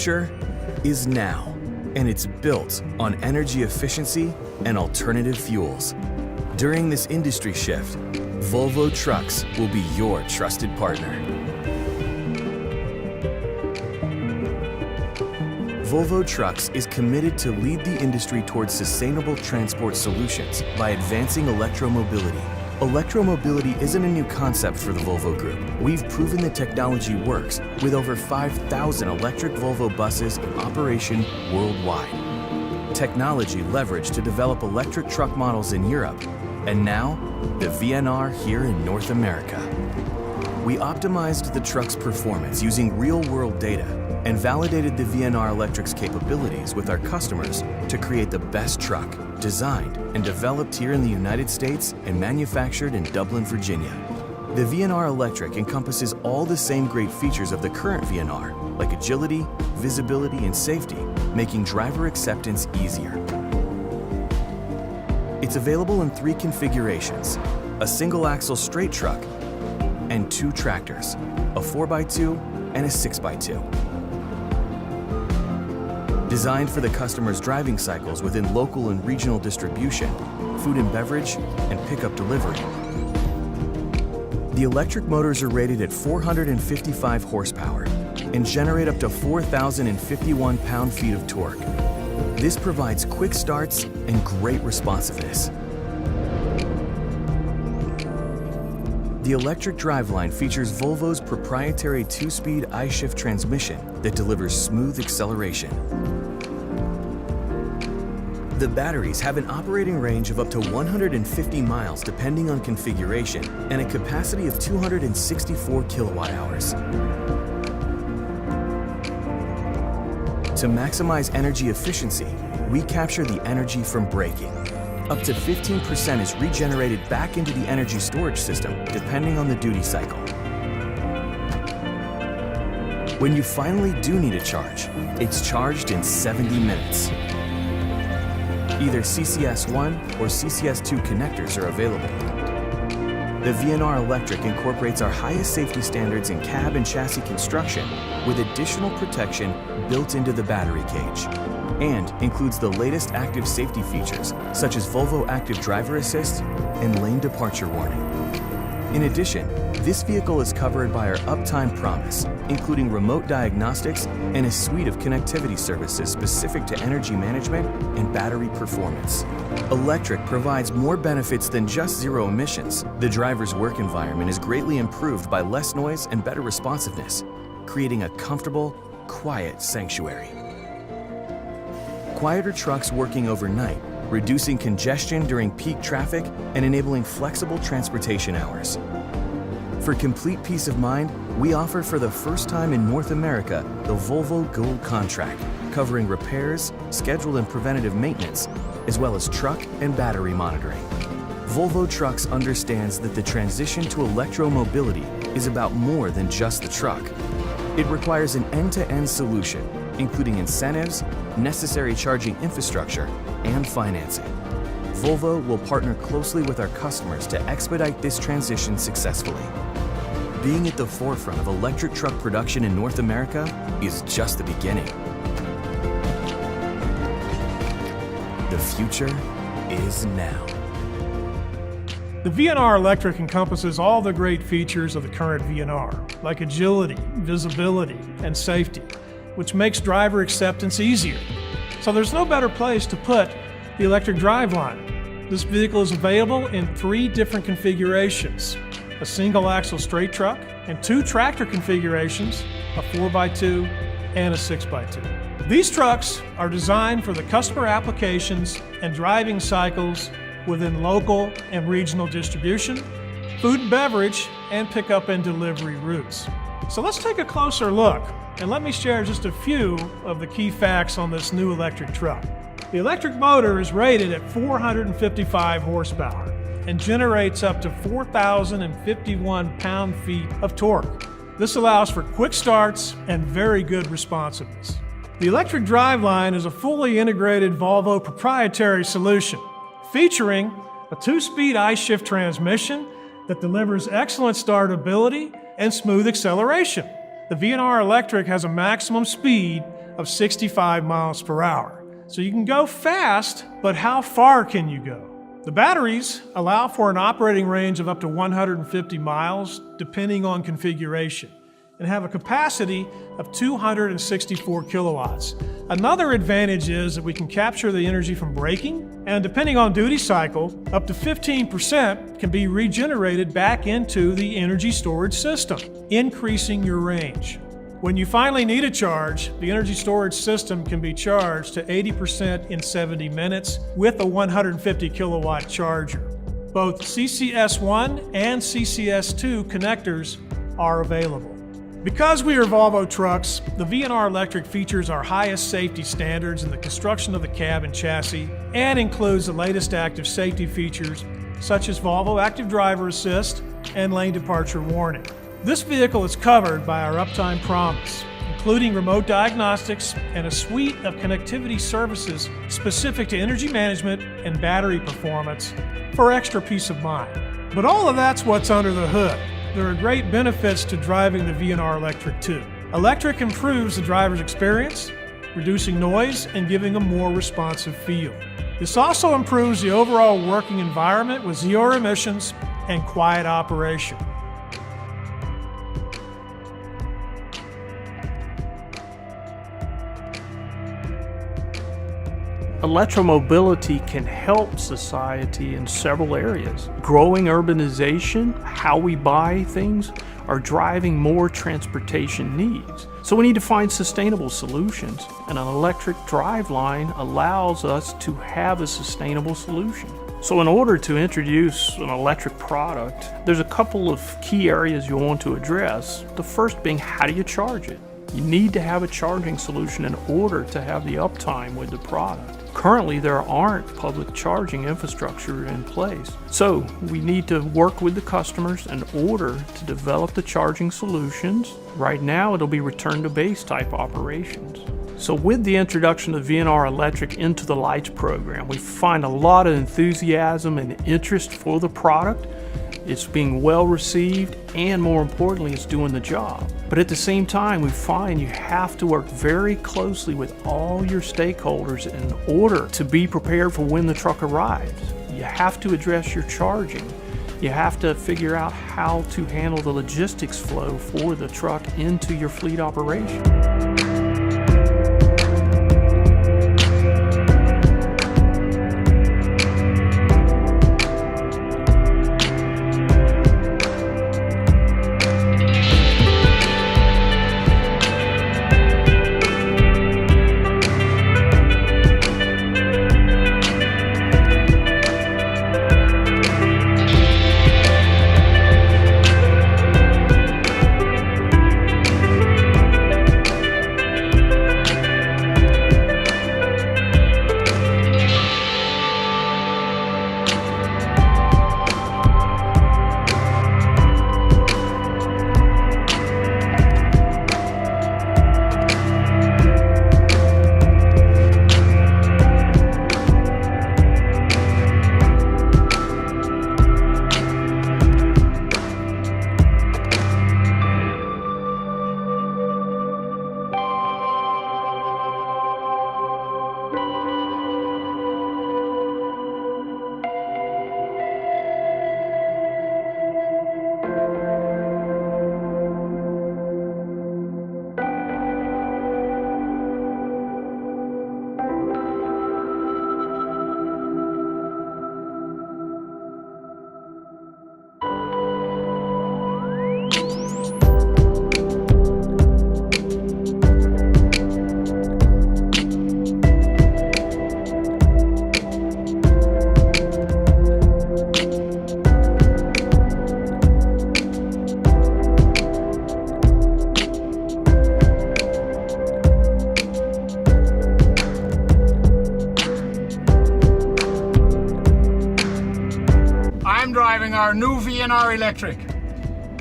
future is now, and it's built on energy efficiency and alternative fuels. During this industry shift, Volvo Trucks will be your trusted partner. Volvo Trucks is committed to lead the industry towards sustainable transport solutions by advancing electromobility. Electromobility isn't a new concept for the Volvo Group. We've proven the technology works with over 5,000 electric Volvo buses in operation worldwide. Technology leveraged to develop electric truck models in Europe, and now the VNR here in North America. We optimized the truck's performance using real-world data and validated the VNR Electric's capabilities with our customers to create the best truck, designed and developed here in the United States and manufactured in Dublin, Virginia. The VNR Electric encompasses all the same great features of the current VNR, like agility, visibility, and safety, making driver acceptance easier. It's available in 3 configurations: a single-axle straight truck and 2 tractors, a 4x2 and a 6x2. Designed for the customer's driving cycles within local and regional distribution, food and beverage, and pickup delivery. The electric motors are rated at 455 horsepower and generate up to 4,051 pound-feet of torque. This provides quick starts and great responsiveness. The electric driveline features Volvo's proprietary 2-speed I-Shift transmission that delivers smooth acceleration. The batteries have an operating range of up to 150 miles depending on configuration and a capacity of 264 kilowatt hours. To maximize energy efficiency, we capture the energy from braking. Up to 15% is regenerated back into the energy storage system depending on the duty cycle. When you finally do need a charge, it's charged in 70 minutes. Either CCS1 or CCS2 connectors are available. The VNR Electric incorporates our highest safety standards in cab and chassis construction with additional protection built into the battery cage, and includes the latest active safety features such as Volvo Active Driver Assist and Lane Departure Warning. In addition, this vehicle is covered by our Uptime Promise, including remote diagnostics and a suite of connectivity services specific to energy management and battery performance. Electric provides more benefits than just zero emissions. The driver's work environment is greatly improved by less noise and better responsiveness, creating a comfortable, quiet sanctuary. Quieter trucks working overnight, reducing congestion during peak traffic and enabling flexible transportation hours. For complete peace of mind, we offer for the first time in North America the Volvo Gold Contract, covering repairs, scheduled and preventative maintenance, as well as truck and battery monitoring. Volvo Trucks understands that the transition to electromobility is about more than just the truck. It requires an end-to-end solution, including incentives, necessary charging infrastructure, and financing. Volvo will partner closely with our customers to expedite this transition successfully. Being at the forefront of electric truck production in North America is just the beginning. The future is now. The VNR Electric encompasses all the great features of the current VNR, like agility, visibility, and safety, which makes driver acceptance easier. So there's no better place to put the electric driveline. This vehicle is available in 3 different configurations: a single-axle straight truck and 2 tractor configurations, a 4x2 and a 6x2. These trucks are designed for the customer applications and driving cycles within local and regional distribution, food and beverage, and pickup and delivery routes. So let's take a closer look, and let me share just a few of the key facts on this new electric truck. The electric motor is rated at 455 horsepower and generates up to 4,051 pound-feet of torque. This allows for quick starts and very good responsiveness. The electric driveline is a fully integrated Volvo proprietary solution, featuring a 2-speed I-Shift transmission that delivers excellent startability and smooth acceleration. The VNR Electric has a maximum speed of 65 miles per hour. So you can go fast, but how far can you go? The batteries allow for an operating range of up to 150 miles, depending on configuration, and have a capacity of 264 kilowatts. Another advantage is that we can capture the energy from braking, and depending on duty cycle, up to 15% can be regenerated back into the energy storage system, increasing your range. When you finally need a charge, the energy storage system can be charged to 80% in 70 minutes with a 150 kilowatt charger. Both CCS1 and CCS2 connectors are available. Because we are Volvo trucks, the VNR Electric features our highest safety standards in the construction of the cab and chassis and includes the latest active safety features such as Volvo Active Driver Assist and Lane Departure Warning. This vehicle is covered by our Uptime Promise, including remote diagnostics and a suite of connectivity services specific to energy management and battery performance for extra peace of mind. But all of that's what's under the hood. There are great benefits to driving the VNR Electric too. Electric improves the driver's experience, reducing noise and giving a more responsive feel. This also improves the overall working environment with zero emissions and quiet operation. Electromobility can help society in several areas. Growing urbanization, how we buy things, are driving more transportation needs. So we need to find sustainable solutions, and an electric driveline allows us to have a sustainable solution. So in order to introduce an electric product, there's a couple of key areas you'll want to address. The first being, how do you charge it? You need to have a charging solution in order to have the uptime with the product. Currently, there aren't public charging infrastructure in place. So we need to work with the customers in order to develop the charging solutions. Right now, it'll be return to base type operations. So with the introduction of VNR Electric into the Lights program, we find a lot of enthusiasm and interest for the product. It's being well received, and more importantly, it's doing the job. But at the same time, we find you have to work very closely with all your stakeholders in order to be prepared for when the truck arrives. You have to address your charging. You have to figure out how to handle the logistics flow for the truck into your fleet operation. I'm driving our new VNR Electric,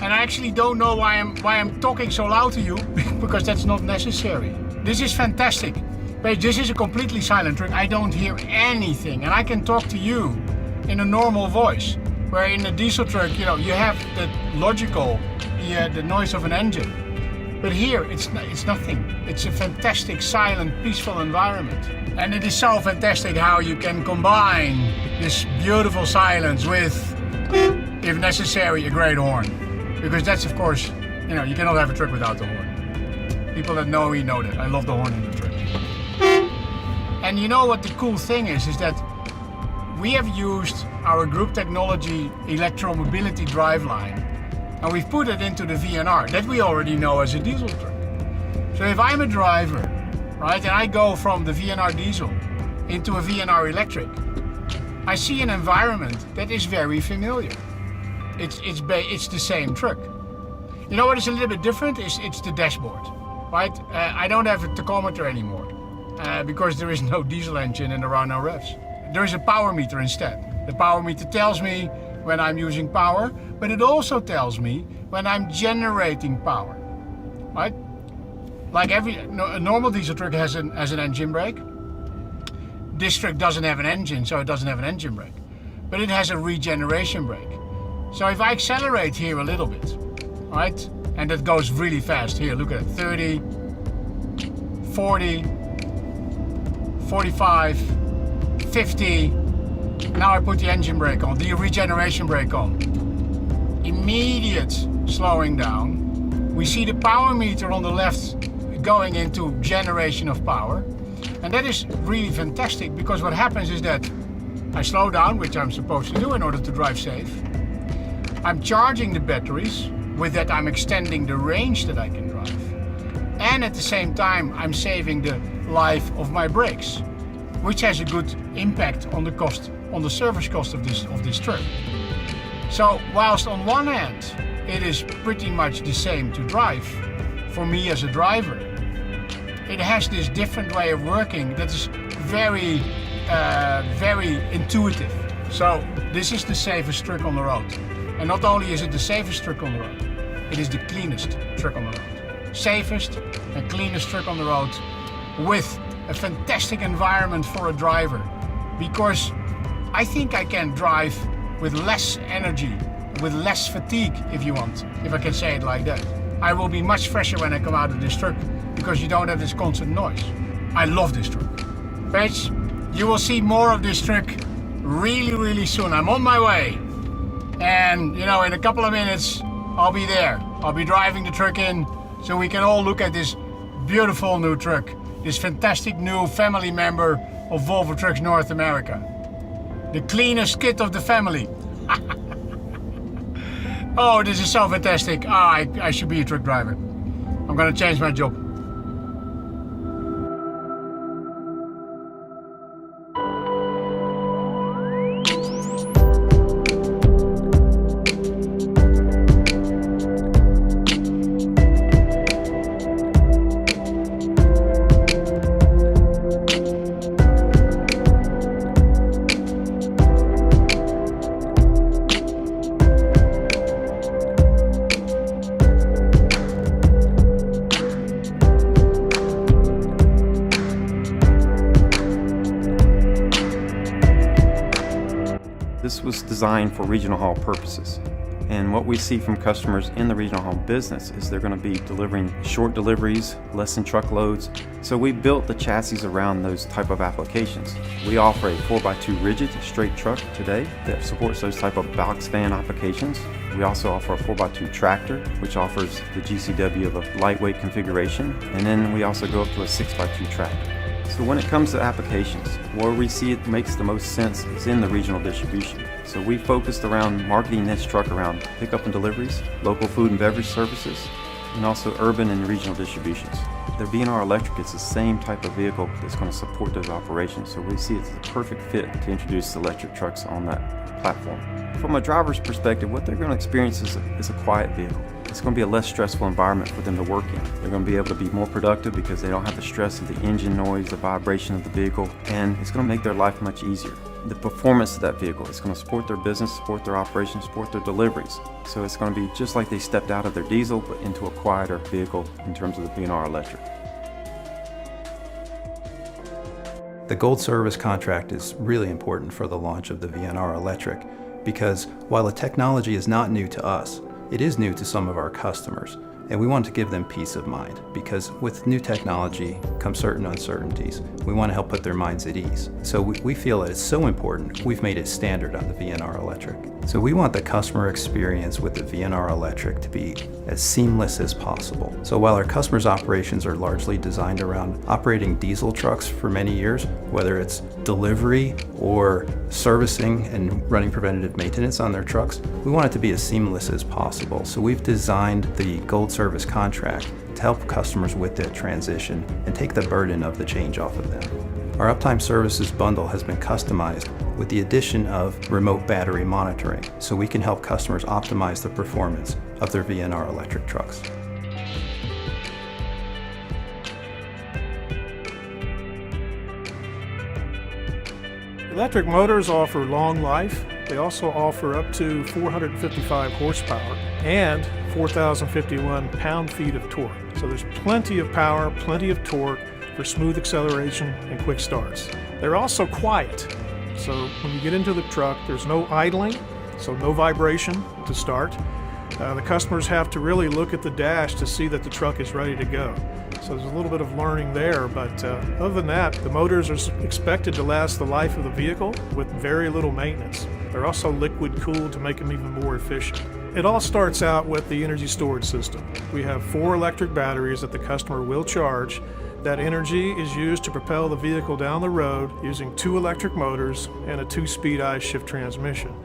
and I actually don't know why I'm talking so loud to you, because that's not necessary. This is fantastic. But this is a completely silent truck. I don't hear anything, and I can talk to you in a normal voice. Where in a diesel truck, you have the logical, the noise of an engine. But here, it's nothing. It's a fantastic, silent, peaceful environment. And it is so fantastic how you can combine this beautiful silence with, if necessary, a great horn. Because that's, of course, you cannot have a truck without the horn. People that know me know that. I love the horn in the truck. And you know what the cool thing is that we have used our group technology electromobility driveline, and we've put it into the VNR that we already know as a diesel truck. So if I'm a driver, right, and I go from the VNR diesel into a VNR electric, I see an environment that is very familiar. It's the same truck. You know what is a little bit different? It's the dashboard, right? I don't have a tachometer anymore because there is no diesel engine and there are no revs. There is a power meter instead. The power meter tells me when I'm using power, but it also tells me when I'm generating power, right? Like a normal diesel truck has an engine brake. This truck doesn't have an engine, so it doesn't have an engine brake, but it has a regeneration brake. So if I accelerate here a little bit, right, and that goes really fast here, look at it, 30, 40, 45, 50, now I put the engine brake on, the regeneration brake on. Immediate slowing down. We see the power meter on the left going into generation of power. And that is really fantastic because what happens is that I slow down, which I'm supposed to do in order to drive safe. I'm charging the batteries. With that, I'm extending the range that I can drive. And at the same time, I'm saving the life of my brakes, which has a good impact on the cost, on the service cost of this truck. So whilst on one hand, it is pretty much the same to drive for me as a driver, it has this different way of working that is very, very intuitive. So this is the safest truck on the road. And not only is it the safest truck on the road, it is the cleanest truck on the road. Safest and cleanest truck on the road with a fantastic environment for a driver. Because I think I can drive with less energy, with less fatigue, if you want, if I can say it like that. I will be much fresher when I come out of this truck because you don't have this constant noise. I love this truck. Paige, you will see more of this truck really, really soon. I'm on my way. And, in a couple of minutes, I'll be there. I'll be driving the truck in so we can all look at this beautiful new truck, this fantastic new family member of Volvo Trucks North America. The cleanest kid of the family. Oh, this is so fantastic. I should be a truck driver. I'm gonna change my job. This was designed for regional haul purposes. And what we see from customers in the regional haul business is they're going to be delivering short deliveries, less than truckloads. So we built the chassis around those type of applications. We offer a 4x2 rigid straight truck today that supports those type of box van applications. We also offer a 4x2 tractor, which offers the GCW of a lightweight configuration. And then we also go up to a 6x2 tractor. So when it comes to applications, where we see it makes the most sense is in the regional distribution. So we focused around marketing this truck around pickup and deliveries, local food and beverage services, and also urban and regional distributions. The VNR Electric is the same type of vehicle that's going to support those operations, so we see it's the perfect fit to introduce electric trucks on that platform. From a driver's perspective, what they're going to experience is a quiet vehicle. It's going to be a less stressful environment for them to work in. They're going to be able to be more productive because they don't have the stress of the engine noise, the vibration of the vehicle, and it's going to make their life much easier. The performance of that vehicle is going to support their business, support their operations, support their deliveries. So it's going to be just like they stepped out of their diesel, but into a quieter vehicle in terms of the VNR Electric. The Gold Service contract is really important for the launch of the VNR Electric because while the technology is not new to us, it is new to some of our customers. And we want to give them peace of mind because with new technology come certain uncertainties. We want to help put their minds at ease. So we feel that it's so important, we've made it standard on the VNR Electric. So we want the customer experience with the VNR Electric to be as seamless as possible. So while our customers' operations are largely designed around operating diesel trucks for many years, whether it's delivery or servicing and running preventative maintenance on their trucks, we want it to be as seamless as possible. So we've designed the Gold Service contract to help customers with that transition and take the burden of the change off of them. Our Uptime Services bundle has been customized with the addition of remote battery monitoring, so we can help customers optimize the performance of their VNR electric trucks. Electric motors offer long life. They also offer up to 455 horsepower and 4,051 pound-feet of torque. So there's plenty of power, plenty of torque for smooth acceleration and quick starts. They're also quiet. So when you get into the truck, there's no idling, so no vibration to start. The customers have to really look at the dash to see that the truck is ready to go. So there's a little bit of learning there, but other than that, the motors are expected to last the life of the vehicle with very little maintenance. They're also liquid cooled to make them even more efficient. It all starts out with the energy storage system. We have 4 electric batteries that the customer will charge. That energy is used to propel the vehicle down the road using 2 electric motors and a 2-speed I-shift transmission.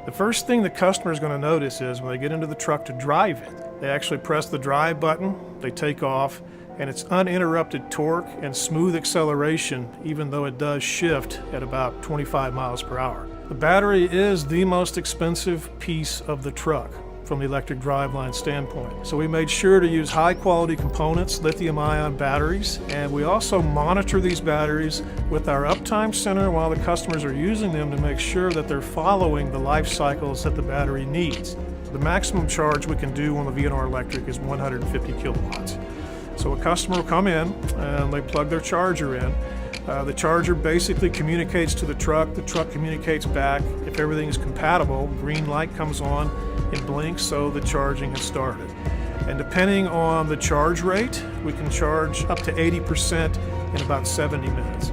The first thing the customer is going to notice is when they get into the truck to drive it, they actually press the drive button, they take off, and it's uninterrupted torque and smooth acceleration even though it does shift at about 25 miles per hour. The battery is the most expensive piece of the truck from the electric driveline standpoint. So we made sure to use high quality components, lithium-ion batteries, and we also monitor these batteries with our Uptime Center while the customers are using them to make sure that they're following the life cycles that the battery needs. The maximum charge we can do on the VNR Electric is 150 kilowatts. So a customer will come in and they plug their charger in. The charger basically communicates to the truck communicates back. If everything is compatible, green light comes on, it blinks, so the charging has started. And depending on the charge rate, we can charge up to 80% in about 70 minutes.